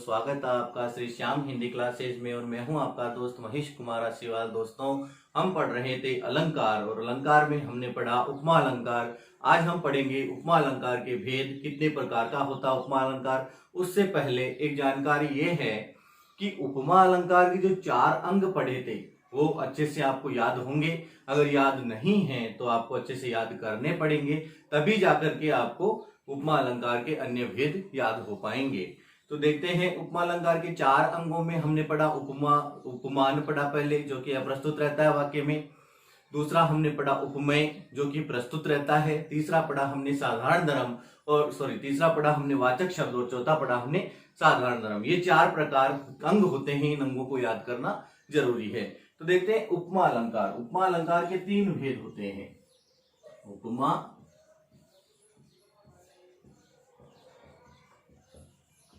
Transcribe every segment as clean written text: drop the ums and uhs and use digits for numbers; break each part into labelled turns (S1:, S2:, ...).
S1: स्वागत है आपका श्री श्याम हिंदी क्लासेज में और मैं हूं आपका दोस्त महेश कुमार आशीवाल। दोस्तों, हम पढ़ रहे थे अलंकार और अलंकार में हमने पढ़ा उपमा अलंकार। आज हम पढ़ेंगे उपमा अलंकार के भेद, कितने प्रकार का होता है उपमा अलंकार। उससे पहले एक जानकारी ये है कि उपमा अलंकार के जो 4 अंग पढ़े थे वो अच्छे से आपको याद होंगे। अगर याद नहीं है तो आपको अच्छे से याद करने पड़ेंगे, तभी जाकर के आपको उपमा अलंकार के अन्य भेद याद हो पाएंगे। तो देखते हैं उपमा अलंकार के 4 अंगों में हमने पढ़ा उपमा, उपमान पढ़ा पहले, जो कि अप्रस्तुत रहता है वाक्य में। दूसरा हमने पढ़ा उपमेय, जो कि प्रस्तुत रहता है। तीसरा पढ़ा हमने साधारण धर्म तीसरा पढ़ा हमने वाचक शब्द और चौथा पढ़ा हमने साधारण धर्म। ये 4 प्रकार अंग होते हैं, इन अंगों को याद करना जरूरी है। तो देखते हैं उपमा अलंकार। उपमा अलंकार के 3 भेद होते हैं। उपमा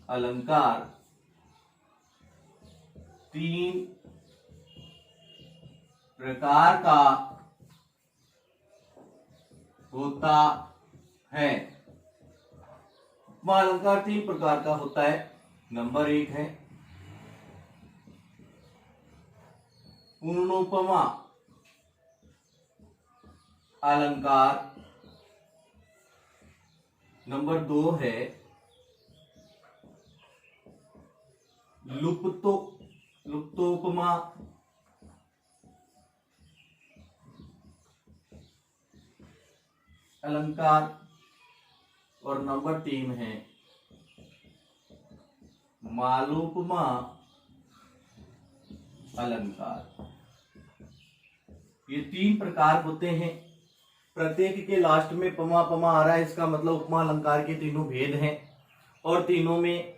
S1: अलंकार 3 प्रकार का होता है। उपमा अलंकार 3 प्रकार का होता है। नंबर 1 है पूर्णोपमा अलंकार। नंबर 2 है लुप्तोपमा अलंकार और नंबर 3 है मालोपमा अलंकार। ये 3 प्रकार होते हैं। प्रत्येक के लास्ट में पमा पमा आ रहा है, इसका मतलब उपमा अलंकार के तीनों भेद हैं और तीनों में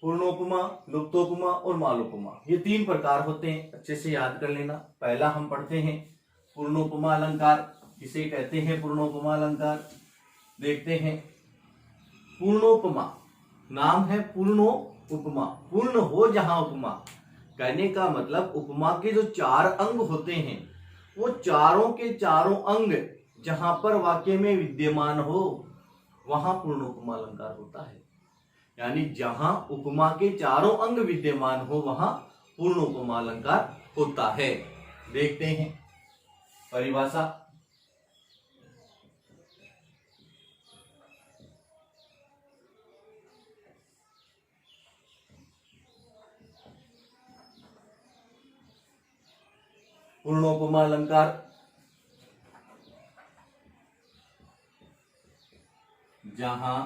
S1: पूर्णोपमा, लुप्तोपमा और मालोपमा, ये 3 प्रकार होते हैं। अच्छे से याद कर लेना। पहला हम पढ़ते हैं पूर्णोपमा अलंकार। किसे कहते हैं पूर्णोपमा अलंकार? देखते हैं। पूर्णोपमा नाम है पूर्णो उपमा, पूर्ण हो जहां उपमा। कहने का मतलब उपमा के जो 4 अंग होते हैं वो चारों के चारों अंग जहां पर वाक्य में विद्यमान हो वहां पूर्णोपमा अलंकार होता है। यानी जहां उपमा के चारों अंग विद्यमान हो वहां पूर्णोपमा अलंकार होता है। देखते हैं परिभाषा। पूर्णोपमा अलंकार जहां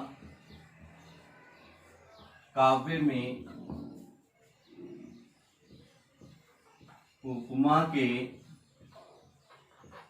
S1: काव्य में उपमा के चारों अंग विद्यमान हो वहां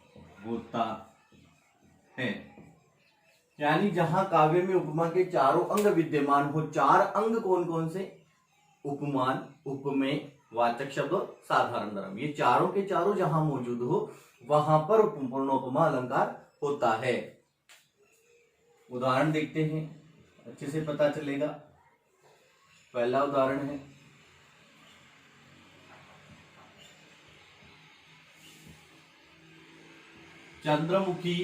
S1: पूर्णोपमा अलंकार होता है। यानी जहां काव्य में उपमा के चारों अंग विद्यमान हो। 4 अंग कौन कौन से? उपमान, उपमेय, वाचक शब्द और साधारण धर्म। ये चारों के चारों जहां मौजूद हो वहां पर पूर्णोपमा अलंकार होता है। उदाहरण देखते हैं, अच्छे से पता चलेगा। पहला उदाहरण है चंद्रमुखी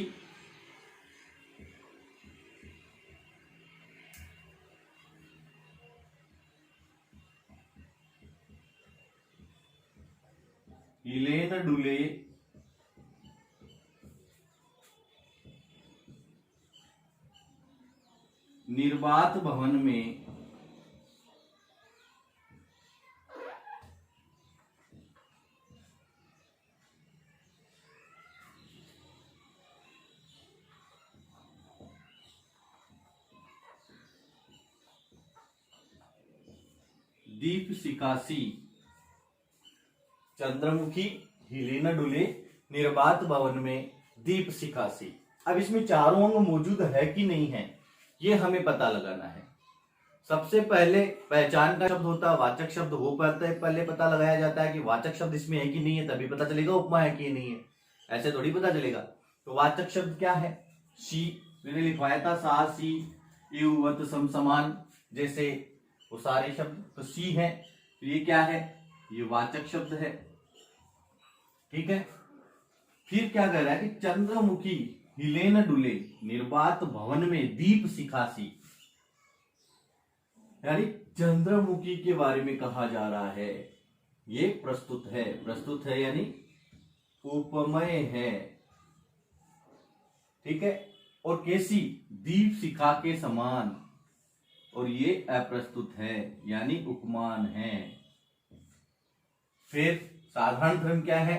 S1: हिले न डुले निर्वात भवन में दीप सिकासी। चंद्रमुखी हिले न डुले निर्वात भवन में दीप सिकासी। अब इसमें चारों अंग मौजूद है कि नहीं है ये हमें पता लगाना है। सबसे पहले पहचान का शब्द होता है, वाचक शब्द वो पहले पता लगाया जाता है कि वाचक शब्द इसमें है कि नहीं है, तभी पता चलेगा उपमा है कि नहीं है, ऐसे थोड़ी पता चलेगा। तो वाचक शब्द क्या है? सी, मैंने लिखवाया था सा सी युवत सम समान जैसे वो सारे शब्द, तो सी है, तो ये क्या है? ये वाचक शब्द है। ठीक है, फिर क्या कह रहा है कि चंद्रमुखी हिले न डुले निर्वात भवन में दीप सिखासी, यानी चंद्रमुखी के बारे में कहा जा रहा है। ये प्रस्तुत है यानी उपमेय है। ठीक है, और कैसी? दीप शिखा के समान, और ये अप्रस्तुत है यानी उपमान है। फिर साधारण धर्म क्या है?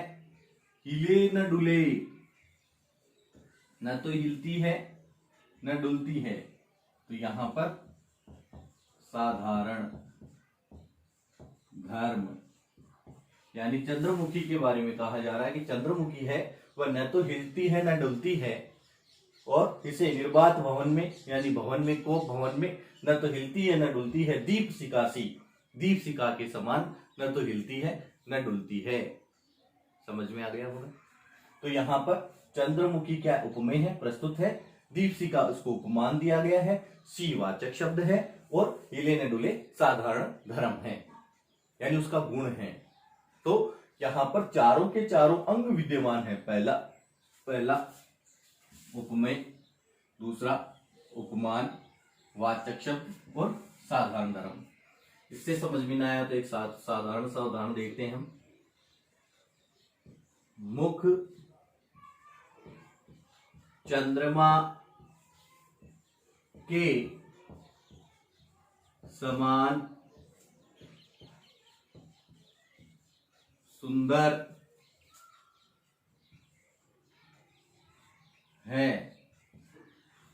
S1: हिले न डुले, न तो हिलती है न डुलती है, तो यहां पर साधारण धर्म, यानी चंद्रमुखी के बारे में कहा जा रहा है कि चंद्रमुखी है वह न तो हिलती है न डुलती है, और इसे निर्वात भवन में यानी भवन में, कोप भवन में न तो हिलती है न डुलती है, दीप सिकासी, दीप सिका के समान, न तो हिलती है न डुलती है। समझ में आ गया होगा? तो यहाँ पर चंद्रमुखी क्या उपमेय है, प्रस्तुत है, दीपशिका उसको उपमान दिया गया है, सी वाचक शब्द है, और हिले न डुले साधारण धर्म है यानी उसका गुण है। तो यहां पर चारों के चारों अंग विद्यमान है। पहला उपमेय, दूसरा उपमान, वाचक शब्द और साधारण धर्म। इससे समझ में ना आया तो एक साधारण सा उदाहरण देखते हैं हम। मुख चंद्रमा के समान सुंदर है।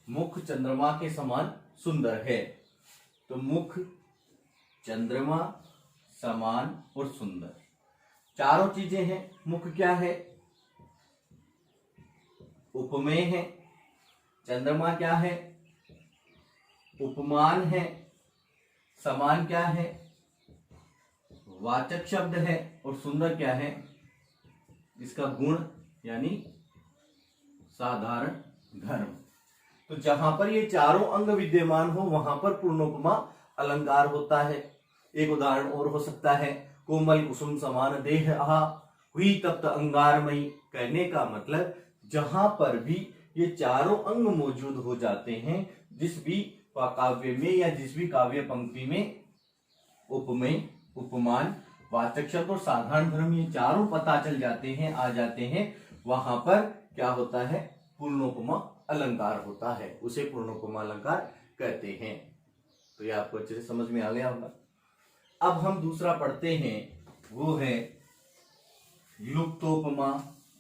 S1: मुख चंद्रमा के समान सुंदर है, तो मुख चंद्रमा समान और सुंदर, चारों चीजें हैं। मुख क्या है? उपमेय है। चंद्रमा क्या है? उपमान है। समान क्या है? वाचक शब्द है। और सुंदर क्या है? इसका गुण यानी साधारण धर्म। तो जहां पर ये चारों अंग विद्यमान हो वहां पर पूर्णोपमा अलंकार होता है। एक उदाहरण और हो सकता है, कोमल कुसुम समान देह आहा हुई तप्त अंगारमयी। कहने का मतलब जहां पर भी ये चारों अंग मौजूद हो जाते हैं, जिस भी काव्य में या जिस भी काव्य पंक्ति में उपमेय, उपमान, वाचक शब्द और साधारण धर्म ये चारों पता चल जाते हैं, आ जाते हैं, वहां पर क्या होता है? पूर्णोपमा अलंकार होता है, उसे पूर्णोपमा अलंकार कहते हैं। तो ये आपको अच्छे से समझ में आ गया होगा। अब हम दूसरा पढ़ते हैं, वो है लुप्तोपमा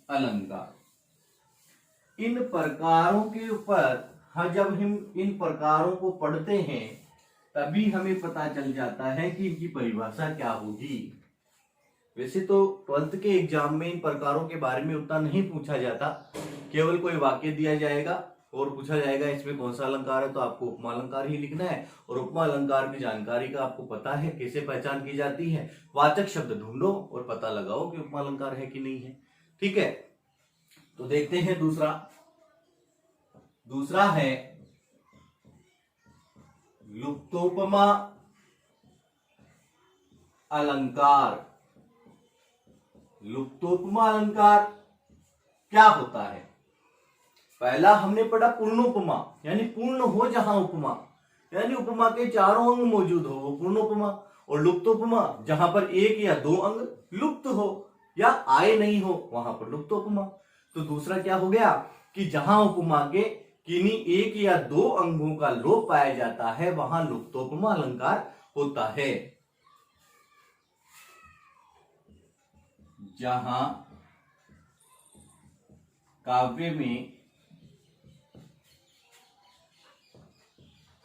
S1: अलंकार। इन प्रकारों के ऊपर जब हम इन प्रकारों को पढ़ते हैं तभी हमें पता चल जाता है कि इनकी परिभाषा क्या होगी। वैसे तो 12th के एग्जाम में इन प्रकारों के बारे में उतना नहीं पूछा जाता, केवल कोई वाक्य दिया जाएगा और पूछा जाएगा इसमें कौन सा अलंकार है, तो आपको उपमा अलंकार ही लिखना है। और उपमा अलंकार की जानकारी का आपको पता है कैसे पहचान की जाती है। वाचक शब्द ढूंढो और पता लगाओ कि उपमा अलंकार है कि नहीं है। ठीक है, तो देखते हैं दूसरा है लुप्तोपमा अलंकार। लुप्तोपमा अलंकार क्या होता है? पहला हमने पढ़ा पूर्णोपमा, यानी पूर्ण हो जहां उपमा, यानी उपमा के चारों अंग मौजूद हो वो पूर्णोपमा। और लुप्तोपमा जहां पर एक या दो अंग लुप्त हो या आए नहीं हो वहां पर लुप्तोपमा। तो दूसरा क्या हो गया कि जहां उपमा के किन्हीं एक या दो अंगों का लोप पाया जाता है वहां लुप्तोपमा अलंकार होता है। जहां काव्य में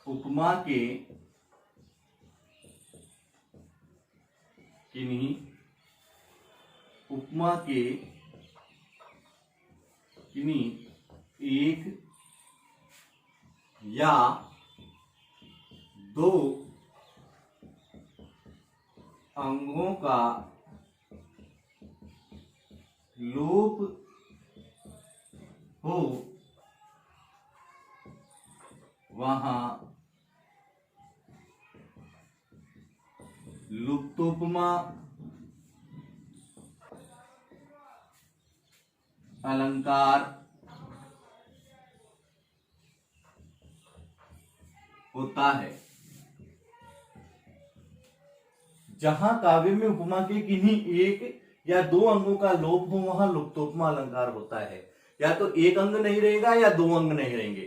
S1: उपमा के किन्हीं एक या दो अंगों का लोप हो वहां लुप्तोपमा अलंकार होता है। जहां काव्य में उपमा के किन्हीं एक या दो अंगों का लोप हो वहां लुप्तोपमा अलंकार होता है। या तो एक अंग नहीं रहेगा या दो अंग नहीं रहेंगे,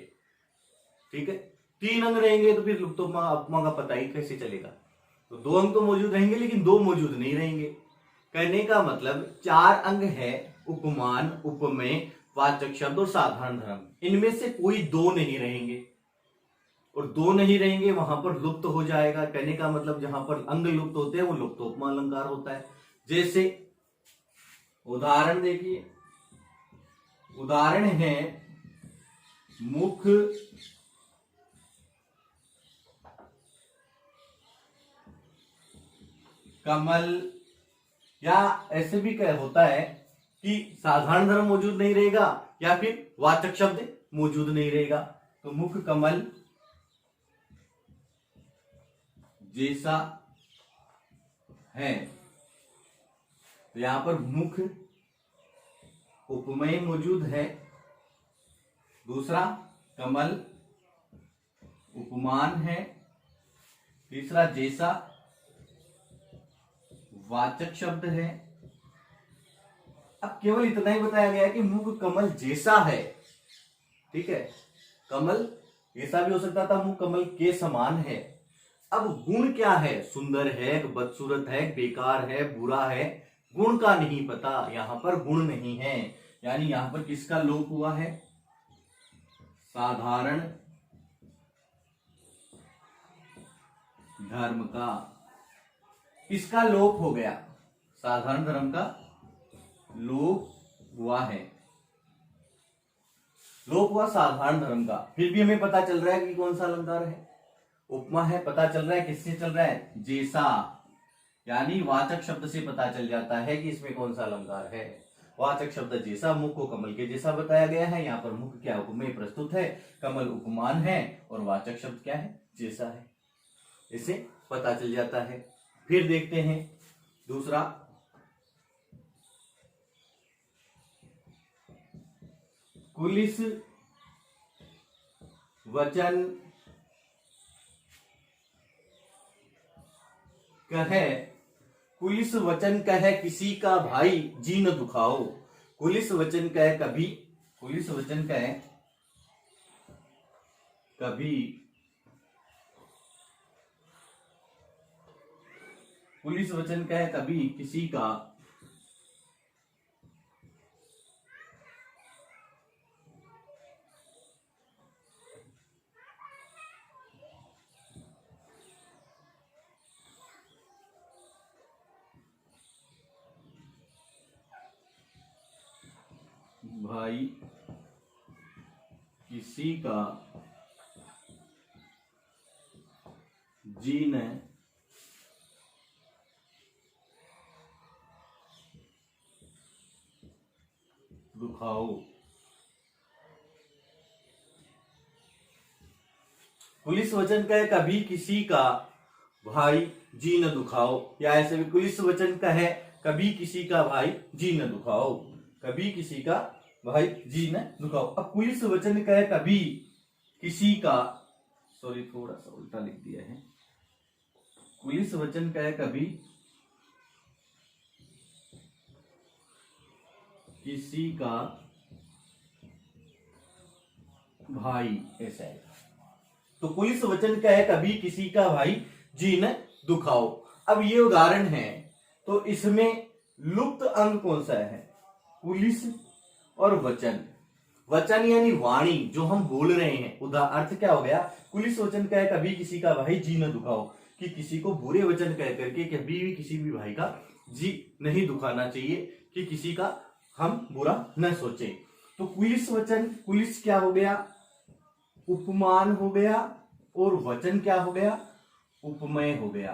S1: ठीक है। तीन अंग रहेंगे तो फिर लुप्तोपमा उपमा का पता ही कैसे चलेगा। तो दो अंग तो मौजूद रहेंगे लेकिन दो मौजूद नहीं रहेंगे। कहने का मतलब चार अंग है, उपमान, उपमेय, वाचक शब्द और साधारण धर्म। इनमें से कोई दो नहीं रहेंगे, और दो नहीं रहेंगे वहां पर लुप्त हो जाएगा। कहने का मतलब जहां पर अंग लुप्त होते हैं वो लुप्तोपमा अलंकार होता है। जैसे उदाहरण देखिए, उदाहरण है मुख, कमल, या ऐसे भी क्या होता है कि साधारण धर्म मौजूद नहीं रहेगा या फिर वाचक शब्द मौजूद नहीं रहेगा। तो मुख कमल जैसा है, तो यहां पर मुख उपमेय मौजूद है, दूसरा कमल उपमान है, तीसरा जैसा वाचक शब्द है। अब केवल इतना ही बताया गया है कि मुख कमल जैसा है, ठीक है। कमल ऐसा भी हो सकता था, मुख कमल के समान है। अब गुण क्या है, सुंदर है, बदसूरत है, बेकार है, बुरा है, गुण का नहीं पता। यहां पर गुण नहीं है, यानी यहां पर किसका लोप हुआ है, साधारण धर्म का। किसका लोप हो गया, साधारण धर्म का लोप हुआ है, लोप हुआ साधारण धर्म का। फिर भी हमें पता चल रहा है कि कौन सा अलंकार है, उपमा है। पता चल रहा है किससे चल रहा है, जैसा, यानी वाचक शब्द से पता चल जाता है कि इसमें कौन सा अलंकार है। वाचक शब्द जैसा, मुख को कमल के जैसा बताया गया है। यहाँ पर मुख क्या उपमेय प्रस्तुत है, कमल उपमान है, और वाचक शब्द क्या है, जैसा है। इसे पता चल जाता है। फिर देखते हैं दूसरा, कुलिस वचन कहे, कुलिस वचन कहे किसी का भाई जी न दुखाओ। कुलिस वचन कहे कभी, कुलिस वचन कहे कभी, पुलिस वचन कहे कभी किसी का भाई किसी का जी न दुखाओ। पुलिस वचन कहे कभी किसी का भाई जी न दुखाओ, या ऐसे भी पुलिस वचन कहे कभी किसी का भाई जी न दुखाओ, कभी किसी का भाई जी न दुखाओ। अब पुलिस वचन कहे कभी किसी का, सॉरी थोड़ा सा उल्टा लिख दिया है, पुलिस वचन कहे कभी किसी का भाई, ऐसा है। तो पुलिस वचन कहे कभी किसी का भाई जी न दुखाओ। अब ये उदाहरण है, तो इसमें लुप्त अंग कौन सा है, पुलिस और वचन। वचन यानी वाणी, जो हम बोल रहे हैं। अर्थ क्या हो गया, पुलिस वचन कहे कभी किसी का भाई जी न दुखाओ, कि किसी को बुरे वचन कह करके कभी भी किसी भी भाई का जी नहीं दुखाना चाहिए, कि किसी का हम बुरा न सोचे। तो पुलिस वचन, पुलिस क्या हो गया, उपमान हो गया, और वचन क्या हो गया, उपमेय हो गया।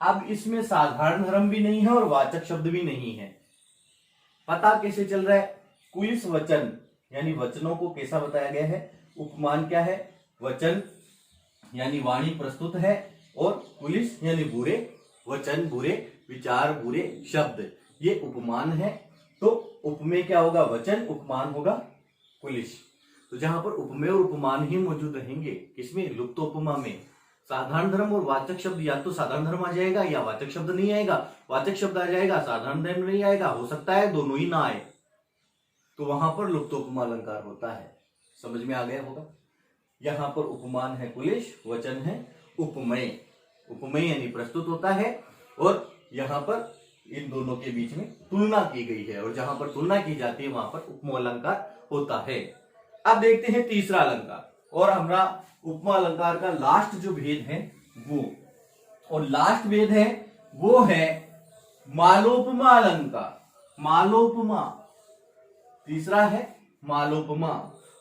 S1: अब इसमें साधारण धर्म भी नहीं है और वाचक शब्द भी नहीं है। पता कैसे चल रहा है? कुलिस वचन यानी वचनों को कैसा बताया गया है? उपमान क्या है? वचन यानी वाणी प्रस्तुत है, और कुलिस यानी बुरे वचन, बुरे विचार, बुरे शब्द, ये उपमान है। तो उपमेय क्या होगा? वचन, उपमान होगा कुलिस। तो जहां पर उपमेय और उपमान ही मौजूद रहेंगे, किसमें? लुप्तोपमा में। साधारण धर्म और वाचक शब्द, या तो साधारण धर्म आ जाएगा या वाचक शब्द नहीं आएगा, वाचक शब्द आ जाएगा साधारण धर्म नहीं आएगा, हो सकता है दोनों ही ना आए, तो वहां पर लुप्तोपमा अलंकार होता है। समझ में आ गया होगा। यहां पर उपमान है कुलिश, वचन है उपमेय। उपमेय यानी प्रस्तुत होता है, और यहां पर इन दोनों के बीच में तुलना की गई है, और जहां पर तुलना की जाती है वहां पर उपमा अलंकार होता है। अब देखते हैं तीसरा अलंकार, और हमारा उपमा अलंकार का लास्ट जो भेद है वो, और लास्ट भेद है वो है मालोपमा अलंकार। मालोपमा तीसरा है मालोपमा।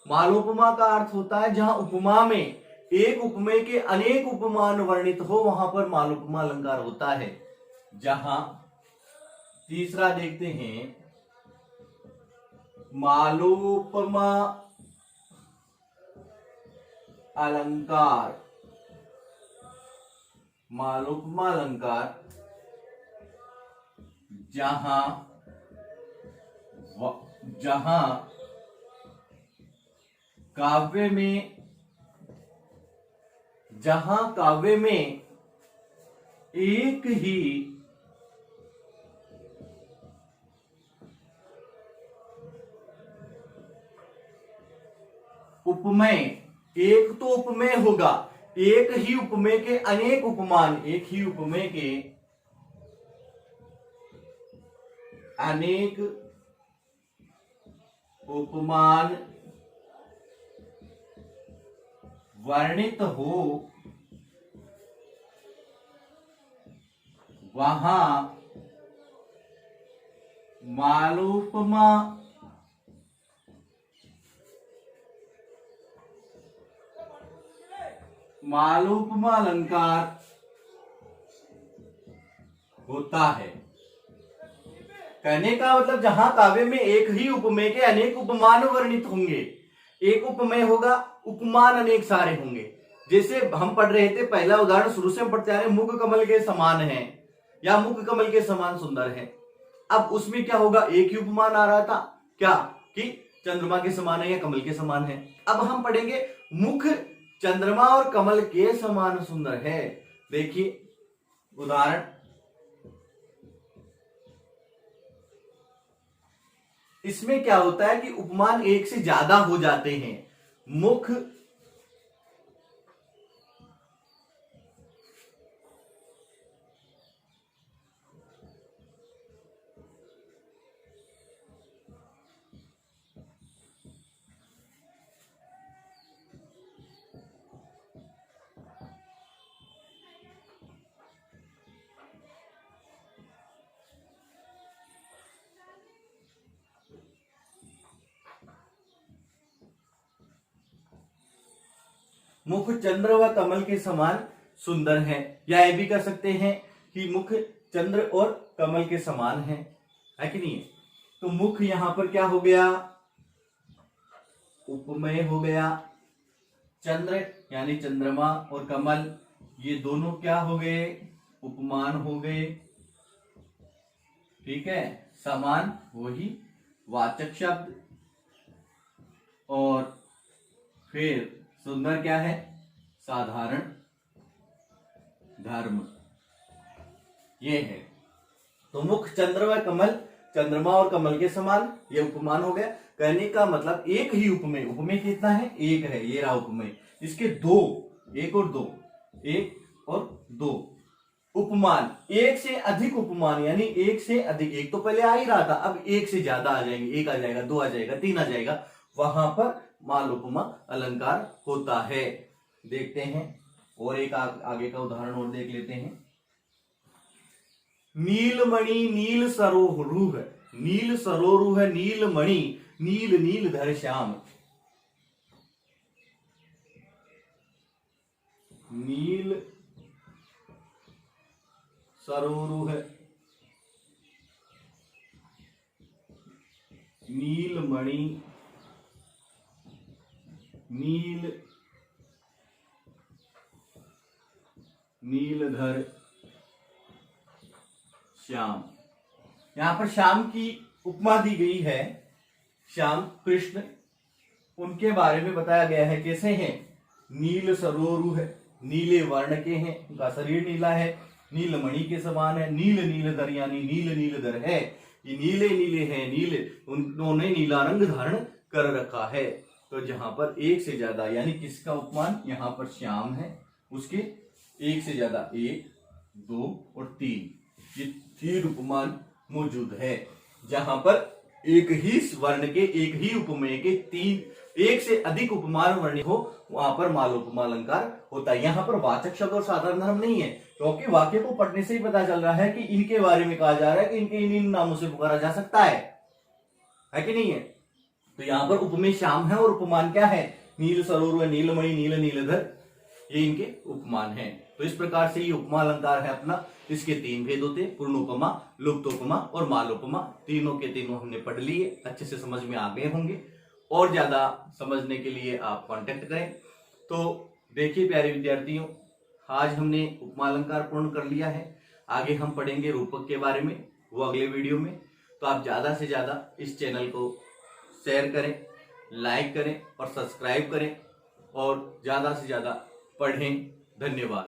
S1: मालोपमा का अर्थ होता है जहां उपमा में एक उपमेय के अनेक उपमान वर्णित हो, वहां पर मालोपमा अलंकार होता है। जहां तीसरा देखते हैं मालोपमा अलंकार। मालोपमा अलंकार जहां काव्य में एक ही उपमेय, एक तो उपमेय होगा, एक ही उपमेय के अनेक उपमान, एक ही उपमेय के अनेक उपमान वर्णित हो, वहां मालोपमा अलंकार होता है। कहने का मतलब जहां काव्य में एक ही उपमेय के अनेक उपमान वर्णित होंगे, एक उपमेय होगा, उपमान अनेक सारे होंगे। जैसे हम पढ़ रहे थे, पहला उदाहरण शुरू से हम पढ़ते आ रहे, मुख कमल के समान है या मुख कमल के समान सुंदर है। अब उसमें क्या होगा? एक ही उपमान आ रहा था, क्या कि चंद्रमा के समान है या कमल के समान है। अब हम पढ़ेंगे मुख चंद्रमा और कमल के समान सुंदर है। देखिए उदाहरण, इसमें क्या होता है कि उपमान एक से ज्यादा हो जाते हैं। मुख मुख चंद्र व कमल के समान सुंदर है, या ये भी कर सकते हैं कि मुख चंद्र और कमल के समान है कि नहीं? तो मुख यहां पर क्या हो गया? उपमेय हो गया। चंद्र यानी चंद्रमा और कमल, ये दोनों क्या हो गए? उपमान हो गए। ठीक है, समान वही वाचक शब्द, और फिर सुंदर क्या है? साधारण धर्म, ये है। तो मुख चंद्र व कमल, चंद्रमा और कमल के समान, ये उपमान हो गया। कहने का मतलब एक ही उपमेय, उपमेय कितना है? एक है, ये रहा उपमेय। इसके दो, एक और दो, एक और दो उपमान, एक से अधिक उपमान, यानी एक से अधिक, एक तो पहले आ ही रहा था, अब एक से ज्यादा आ जाएंगे, एक आ जाएगा, दो आ जाएगा, तीन आ जाएगा, वहां पर मालोपमा अलंकार होता है। देखते हैं और एक आगे का उदाहरण और देख लेते हैं। नीलमणि नील सरोरुह, नील सरोरुह नीलमणि, नील नील धर श्याम। नील सरोरुह, नीलमणि, नीलधर, श्याम। यहां पर श्याम की उपमा दी गई है। श्याम कृष्ण, उनके बारे में बताया गया है कैसे हैं। नील सरोरु है, नीले वर्ण के हैं, उनका शरीर नीला है, नीलमणि के समान है। नील नीलधर यानी नीलधर है, ये नीले नीले हैं, नीले, उन्होंने नीला रंग धारण कर रखा है। तो जहां पर एक से ज्यादा यानी किसका उपमान, यहाँ पर श्याम है, उसके एक से ज्यादा, 1, 2 और 3, ये 3 उपमान मौजूद है। जहां पर एक ही वर्ण के, एक ही उपमेय के 1 से अधिक उपमान वर्ण हो, वहां पर मालोपमा अलंकार होता है। यहाँ पर वाचक शब्द और साधारण धर्म नहीं है, क्योंकि वाक्य को पढ़ने से ही पता चल रहा है कि इनके बारे में कहा जा रहा है कि इनके इन नामों से पुकारा जा सकता है कि नहीं है। तो यहाँ पर उपमेय श्याम है और उपमान क्या है, नील सरोवर, नीलमणि, नीलधर, ये इनके उपमान हैं। तो इस प्रकार से ये उपमा अलंकार है अपना। इसके 3 भेद होते हैं, पूर्ण उपमा, लुप्त उपमा और मालोपमा। तीनों के तीनों हमने पढ़ लिए, अच्छे से समझ में आ गए होंगे। और ज्यादा समझने के लिए आप कांटेक्ट करें। तो देखिए प्यारे विद्यार्थियों, आज हमने उपमा अलंकार पूर्ण कर लिया है। आगे हम पढ़ेंगे रूपक के बारे में, वो अगले वीडियो में। तो आप ज्यादा से ज्यादा इस चैनल को शेयर करें, लाइक करें और सब्सक्राइब करें और ज्यादा से ज्यादा पढ़ें। धन्यवाद।